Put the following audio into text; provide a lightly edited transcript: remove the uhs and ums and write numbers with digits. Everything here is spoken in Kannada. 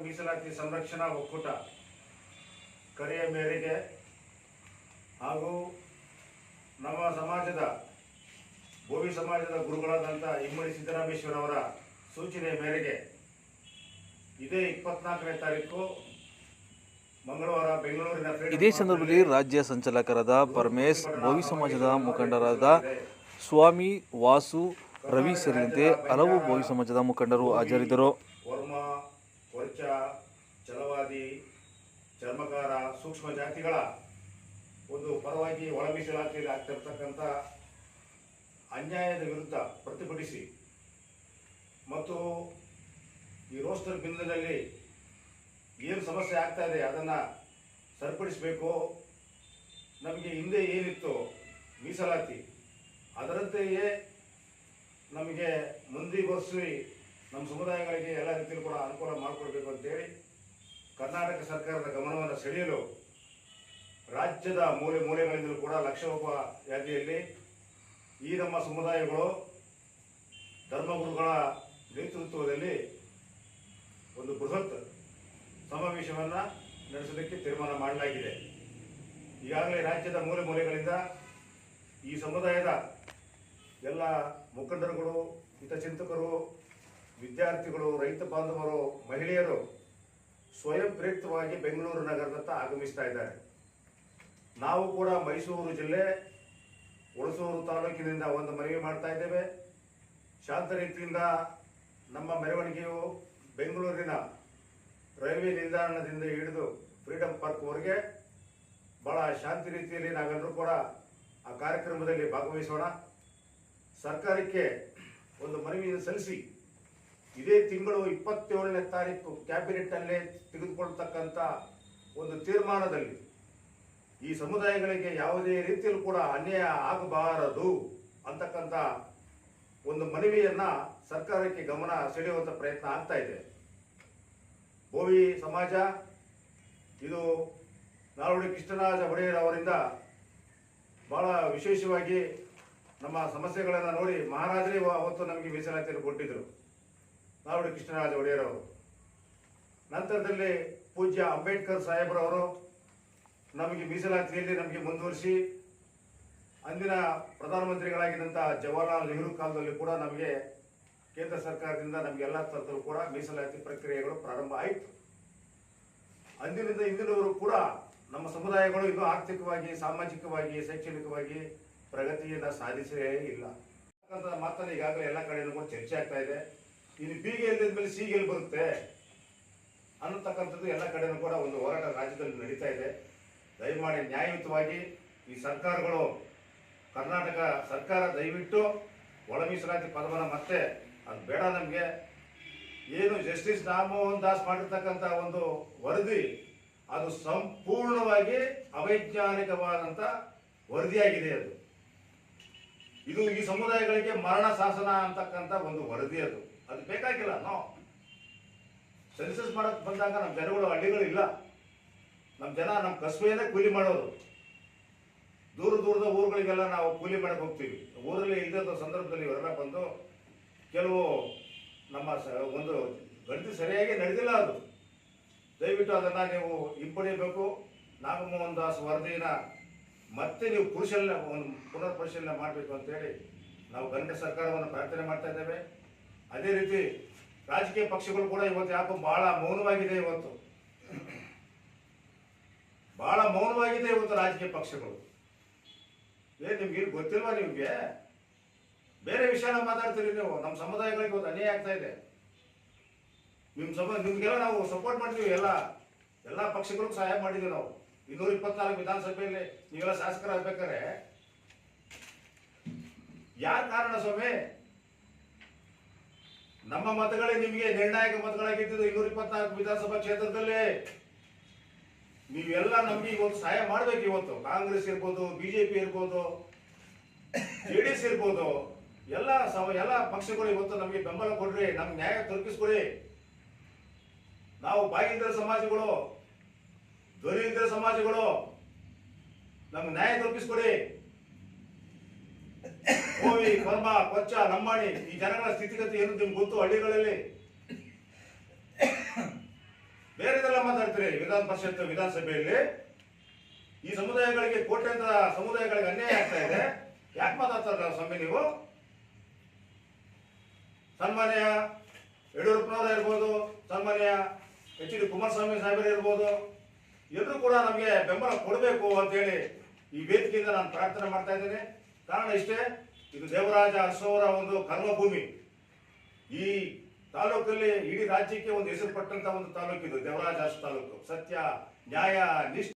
ಮೀಸಲಾತಿ ಸಂರಕ್ಷಣಾ ಒಕ್ಕೂಟ ಕರೆಯ ಮೇರೆಗೆ ಹಾಗೂ ನಮ್ಮ ಸಮಾಜದ ಬೋವಿ ಸಮಾಜದ ಗುರುಗಳಾದಂಥ ಇಮ್ಮಡಿ ಸಿದ್ದರಾಮೇಶ್ವರವರ ಸೂಚನೆ ಮೇರೆಗೆ ಇದೇ 24ನೇ ತಾರೀಕು ಮಂಗಳವಾರ ಬೆಂಗಳೂರಿನ ಇದೇ ಸಂದರ್ಭದಲ್ಲಿ ರಾಜ್ಯ ಸಂಚಾಲಕರಾದ ಪರಮೇಶ್, ಬೋವಿ ಸಮಾಜದ ಮುಖಂಡರಾದ ಸ್ವಾಮಿ, ವಾಸು, ರವಿ ಸೇರಿದಂತೆ ಹಲವು ಬೋವಿ ಸಮಾಜದ ಮುಖಂಡರು ಹಾಜರಿದ್ದರು. ವರ್ಮ, ಕೊರ್ಚ, ಛಲವಾದಿ, ಚರ್ಮಕಾರ, ಸೂಕ್ಷ್ಮ ಜಾತಿಗಳ ಒಂದು ಪರವಾಗಿ ಒಳ ಮೀಸಲಾತಿಯಲ್ಲಿ ಆಗ್ತಿರ್ತಕ್ಕಂಥ ಅನ್ಯಾಯದ ವಿರುದ್ಧ ಪ್ರತಿಭಟಿಸಿ ಮತ್ತು ಈ ರೋಸ್ಟರ್ ಬಿಂದಿನಲ್ಲಿ ಏನು ಸಮಸ್ಯೆ ಆಗ್ತಾ ಇದೆ ಅದನ್ನು ಸರಿಪಡಿಸಬೇಕು. ನಮಗೆ ಹಿಂದೆ ಏನಿತ್ತು ಮೀಸಲಾತಿ ಅದರಂತೆಯೇ ನಮಗೆ ಮುಂದುವರಿಸಿ ನಮ್ಮ ಸಮುದಾಯಗಳಿಗೆ ಎಲ್ಲ ರೀತಿಯಲ್ಲೂ ಕೂಡ ಅನುಕೂಲ ಮಾಡಿಕೊಡ್ಬೇಕು ಅಂತೇಳಿ ಕರ್ನಾಟಕ ಸರ್ಕಾರದ ಗಮನವನ್ನು ಸೆಳೆಯಲು ರಾಜ್ಯದ ಮೂಲೆ ಮೂಲೆಗಳಿಂದಲೂ ಕೂಡ ಲಕ್ಷೋಪ ಯಾದಿಯಲ್ಲಿ ಈ ನಮ್ಮ ಸಮುದಾಯಗಳು ಧರ್ಮಗುರುಗಳ ನೇತೃತ್ವದಲ್ಲಿ ಒಂದು ಬೃಹತ್ ಸಮಾವೇಶವನ್ನು ನಡೆಸೋದಕ್ಕೆ ತೀರ್ಮಾನ ಮಾಡಲಾಗಿದೆ. ಈಗಾಗಲೇ ರಾಜ್ಯದ ಮೂಲೆ ಮೂಲೆಗಳಿಂದ ಈ ಸಮುದಾಯದ ಎಲ್ಲ ಮುಖಂಡರುಗಳು, ಹಿತಚಿಂತಕರು, ವಿದ್ಯಾರ್ಥಿಗಳು, ರೈತ ಬಾಂಧವರು, ಮಹಿಳೆಯರು ಸ್ವಯಂ ಪ್ರೇರಿತವಾಗಿ ಬೆಂಗಳೂರು ನಗರದತ್ತ ಆಗಮಿಸ್ತಾ ಇದ್ದಾರೆ. ನಾವು ಕೂಡ ಮೈಸೂರು ಜಿಲ್ಲೆ ಹುಣಸೂರು ತಾಲೂಕಿನಿಂದ ಒಂದು ಮನವಿ ಮಾಡ್ತಾ ಇದ್ದೇವೆ. ಶಾಂತ ರೀತಿಯಿಂದ ನಮ್ಮ ಮೆರವಣಿಗೆಯು ಬೆಂಗಳೂರಿನ ರೈಲ್ವೆ ನಿಲ್ದಾಣದಿಂದ ಹಿಡಿದು ಫ್ರೀಡಂ ಪಾರ್ಕ್ವರೆಗೆ ಬಹಳ ಶಾಂತಿ ರೀತಿಯಲ್ಲಿ ನಾವೆಲ್ಲರೂ ಕೂಡ ಆ ಕಾರ್ಯಕ್ರಮದಲ್ಲಿ ಭಾಗವಹಿಸೋಣ. ಸರ್ಕಾರಕ್ಕೆ ಒಂದು ಮನವಿಯನ್ನು ಸಲ್ಲಿಸಿ ಇದೇ ತಿಂಗಳು 27ನೇ ತಾರೀಕು ಕ್ಯಾಬಿನೆಟ್ನಲ್ಲೇ ತೆಗೆದುಕೊಳ್ತಕ್ಕಂಥ ಒಂದು ತೀರ್ಮಾನದಲ್ಲಿ ಈ ಸಮುದಾಯಗಳಿಗೆ ಯಾವುದೇ ರೀತಿಯಲ್ಲೂ ಕೂಡ ಅನ್ಯಾಯ ಆಗಬಾರದು ಅಂತಕ್ಕಂಥ ಒಂದು ಮನವಿಯನ್ನ ಸರ್ಕಾರಕ್ಕೆ ಗಮನ ಸೆಳೆಯುವಂಥ ಪ್ರಯತ್ನ ಆಗ್ತಾ ಇದೆ. ಬೋವಿ ಸಮಾಜ ಇದು ನಾಲ್ವಡಿ ಕೃಷ್ಣರಾಜ ಒಡೆಯರ್ ಅವರಿಂದ ಬಹಳ ವಿಶೇಷವಾಗಿ ನಮ್ಮ ಸಮಸ್ಯೆಗಳನ್ನು ನೋಡಿ ಮಹಾರಾಜರೇ ಅವತ್ತು ನಮಗೆ ಮೀಸಲಾತಿಯನ್ನು ಕೊಟ್ಟಿದ್ದರು, ನಾಲ್ವಡಿ ಕೃಷ್ಣರಾಜ ಒಡೆಯರ್ ಅವರು. ನಂತರದಲ್ಲಿ ಪೂಜ್ಯ ಅಂಬೇಡ್ಕರ್ ಸಾಹೇಬ್ರವರು ನಮಗೆ ಮೀಸಲಾತಿಯಲ್ಲಿ ನಮಗೆ ಮುಂದುವರಿಸಿ ಅಂದಿನ ಪ್ರಧಾನಮಂತ್ರಿಗಳಾಗಿದ್ದಂಥ ಜವಾಹರ್ಲಾಲ್ ನೆಹರು ಕಾಲದಲ್ಲಿ ಕೂಡ ನಮಗೆ ಕೇಂದ್ರ ಸರ್ಕಾರದಿಂದ ನಮಗೆ ಎಲ್ಲ ಥರದಲ್ಲೂ ಕೂಡ ಮೀಸಲಾತಿ ಪ್ರಕ್ರಿಯೆಗಳು ಪ್ರಾರಂಭ ಆಯಿತು. ಅಂದಿನಿಂದ ಇಂದಿನವರು ಕೂಡ ನಮ್ಮ ಸಮುದಾಯಗಳು ಇನ್ನೂ ಆರ್ಥಿಕವಾಗಿ, ಸಾಮಾಜಿಕವಾಗಿ, ಶೈಕ್ಷಣಿಕವಾಗಿ ಪ್ರಗತಿಯನ್ನು ಸಾಧಿಸೇ ಇಲ್ಲ ಮಾತನ್ನು ಈಗಾಗಲೇ ಎಲ್ಲ ಕಡೆಯೂ ಕೂಡ ಚರ್ಚೆ ಆಗ್ತಾ ಇದೆ. ಇನ್ನು ಬಿಗೆ ಇಲ್ಲದ ಮೇಲೆ ಸಿಗೆ ಎಲ್ಲಿ ಬರುತ್ತೆ ಅನ್ನತಕ್ಕಂಥದ್ದು ಎಲ್ಲ ಕಡೆಯೂ ಕೂಡ ಒಂದು ಹೋರಾಟ ರಾಜ್ಯದಲ್ಲಿ ನಡೀತಾ ಇದೆ. ದಯಮಾಡಿ ನ್ಯಾಯಯುತವಾಗಿ ಈ ಸರ್ಕಾರಗಳು, ಕರ್ನಾಟಕ ಸರ್ಕಾರ ದಯವಿಟ್ಟು ಒಳ ಮೀಸಲಾತಿ ಪದವನ್ನು ಮತ್ತೆ ಅದು ಬೇಡ, ನಮಗೆ ಏನು ಜಸ್ಟಿಸ್ ರಾಮಮೋಹನ್ ದಾಸ್ ಮಾಡಿರ್ತಕ್ಕಂಥ ಒಂದು ವರದಿ ಅದು ಸಂಪೂರ್ಣವಾಗಿ ಅವೈಜ್ಞಾನಿಕವಾದಂಥ ವರದಿಯಾಗಿದೆ. ಇದು ಈ ಸಮುದಾಯಗಳಿಗೆ ಮರಣ ಶಾಸನ ಅಂತಕ್ಕಂಥ ಒಂದು ವರದಿ, ಅದು ಬೇಕಾಗಿಲ್ಲ. ನಾವು ಸೆನ್ಸಸ್ ಮಾಡಕ್ ಬಂದಾಗ ನಮ್ಮ ಜನಗಳು ಹಳ್ಳಿಗಳು ಇಲ್ಲ, ನಮ್ಮ ಜನ ನಮ್ಮ ಕಸುವೆಯನ್ನೇ ಕೂಲಿ ಮಾಡೋರು. ದೂರದ ಊರುಗಳಿಗೆಲ್ಲ ನಾವು ಕೂಲಿ ಮಾಡಕ್ಕೆ ಹೋಗ್ತೀವಿ. ಊರಲ್ಲಿ ಇಲ್ಲದ ಸಂದರ್ಭದಲ್ಲಿ ಇವರೆಲ್ಲ ಬಂದು ಕೆಲವು ನಮ್ಮ ಒಂದು ಗಣತಿ ಸರಿಯಾಗಿ ನಡೆದಿಲ್ಲ. ಅದು ದಯವಿಟ್ಟು ಅದನ್ನು ನೀವು ಹಿಂಪಡೆಯಬೇಕು. ನಾಗಮೋಹನ್ ದಾಸ್ ವರದಿನ ಮತ್ತೆ ನೀವು ಪುನರ್ ಪರಿಶೀಲನೆ ಮಾಡಬೇಕು ಅಂತೇಳಿ ನಾವು ಕರ್ನಾಟಕ ಸರ್ಕಾರವನ್ನು ಪ್ರಾರ್ಥನೆ ಮಾಡ್ತಾ ಇದ್ದೇವೆ. ಅದೇ ರೀತಿ ರಾಜಕೀಯ ಪಕ್ಷಗಳು ಕೂಡ ಇವತ್ತು ಯಾಕೋ ಬಹಳ ಮೌನವಾಗಿದೆ. ಬಹಳ ಮೌನವಾಗಿದೆ ಇವತ್ತು ರಾಜಕೀಯ ಪಕ್ಷಗಳು. ನಿಮ್ಗೆ ಗೊತ್ತಿಲ್ವಾ? ನಿಮ್ಗೆ ಬೇರೆ ವಿಷಯನ ಮಾತಾಡ್ತೀರಿ ನೀವು. ನಮ್ಮ ಸಮುದಾಯಗಳಿಗೆ ಇವತ್ತು ಅನ್ಯಾಯ ಆಗ್ತಾ ಇದೆ. ನಿಮ್ಗೆಲ್ಲ ನಾವು ಸಪೋರ್ಟ್ ಮಾಡ್ತೀವಿ, ಎಲ್ಲ ಪಕ್ಷಗಳಿಗೂ ಸಹಾಯ ಮಾಡಿದ್ದೀವಿ ನಾವು. 224 ವಿಧಾನಸಭೆಯಲ್ಲಿ ನೀವೆಲ್ಲ ಶಾಸಕರಾಗಬೇಕಾದ್ರೆ ಯಾರ ಕಾರಣ ಸ್ವಾಮಿ? ನಮ್ಮ ಮತಗಳೇ ನಿಮಗೆ ನಿರ್ಣಾಯಕ ಮತಗಳಾಗಿದ್ದು 224 ವಿಧಾನಸಭಾ ಕ್ಷೇತ್ರದಲ್ಲಿ. ನೀವೆಲ್ಲ ನಮ್ಗೆ ಇವತ್ತು ಸಹಾಯ ಮಾಡ್ಬೇಕು. ಇವತ್ತು ಕಾಂಗ್ರೆಸ್ ಇರ್ಬೋದು, ಬಿಜೆಪಿ ಇರ್ಬೋದು, ಜೆಡಿಎಸ್ ಇರ್ಬೋದು, ಎಲ್ಲ ಪಕ್ಷಗಳು ಇವತ್ತು ನಮಗೆ ಬೆಂಬಲ ಕೊಡ್ರಿ, ನಮ್ಗೆ ನ್ಯಾಯ ದೊರಕಿಸ್ಕೊಡಿ. ನಾವು ಬಾಗಿಲ್ದರ ಸಮಾಜಗಳು, ಧ್ವನಿ ಇಲ್ಲದ ಸಮಾಜಗಳು, ನಮ್ಗೆ ನ್ಯಾಯ ದೊರಕಿಸ್ಕೊಡಿ. ಗೋವಿ, ವರ್ಮ, ಕೊಚ್ಚ, ಲಂಬಾಣಿ ಈ ಜನಗಳ ಸ್ಥಿತಿಗತಿ ಏನು ನಿಮ್ಗೆ ಗೊತ್ತು. ಹಳ್ಳಿಗಳಲ್ಲಿ ವಿಧಾನ ಪರಿಷತ್ ವಿಧಾನಸಭೆಯಲ್ಲಿ ಈ ಸಮುದಾಯಗಳಿಗೆ ಕೋಟ್ಯಾಂತರ ಸಮುದಾಯಗಳಿಗೆ ಅನ್ಯಾಯ ಆಗ್ತಾ ಇದೆ. ಯಾಕೆ ಮಾತಾಡ್ತಾರಲ್ಲ ಸ್ವಾಮಿ ನೀವು? ಸನ್ಮಾನ್ಯ ಯಡಿಯೂರಪ್ಪನವರ ಇರ್ಬೋದು, ಸನ್ಮಾನ್ಯ HD ಕುಮಾರಸ್ವಾಮಿ ಸಾಹೇಬರು ಇರ್ಬೋದು, ಎಲ್ಲರೂ ಕೂಡ ನಮಗೆ ಬೆಂಬಲ ಕೊಡಬೇಕು ಅಂತೇಳಿ ಈ ವೇದಿಕೆಯಿಂದ ನಾನು ಪ್ರಾರ್ಥನೆ ಮಾಡ್ತಾ ಇದ್ದೇನೆ. ಕಾರಣ ಇಷ್ಟೇ, ಇದು ದೇವರಾಜ ಅರಸು ಒಂದು ಕರ್ಮಭೂಮಿ. ಈ ತಾಲೂಕಲ್ಲಿ ಇಡೀ ರಾಜ್ಯಕ್ಕೆ ಒಂದು ಹೆಸರು ಪಟ್ಟಂತ ಒಂದು ತಾಲೂಕು ಇದು ದೇವರಾಜ ಅರಸು ತಾಲೂಕು. ಸತ್ಯ, ನ್ಯಾಯ, ನಿಷ್ಠೆ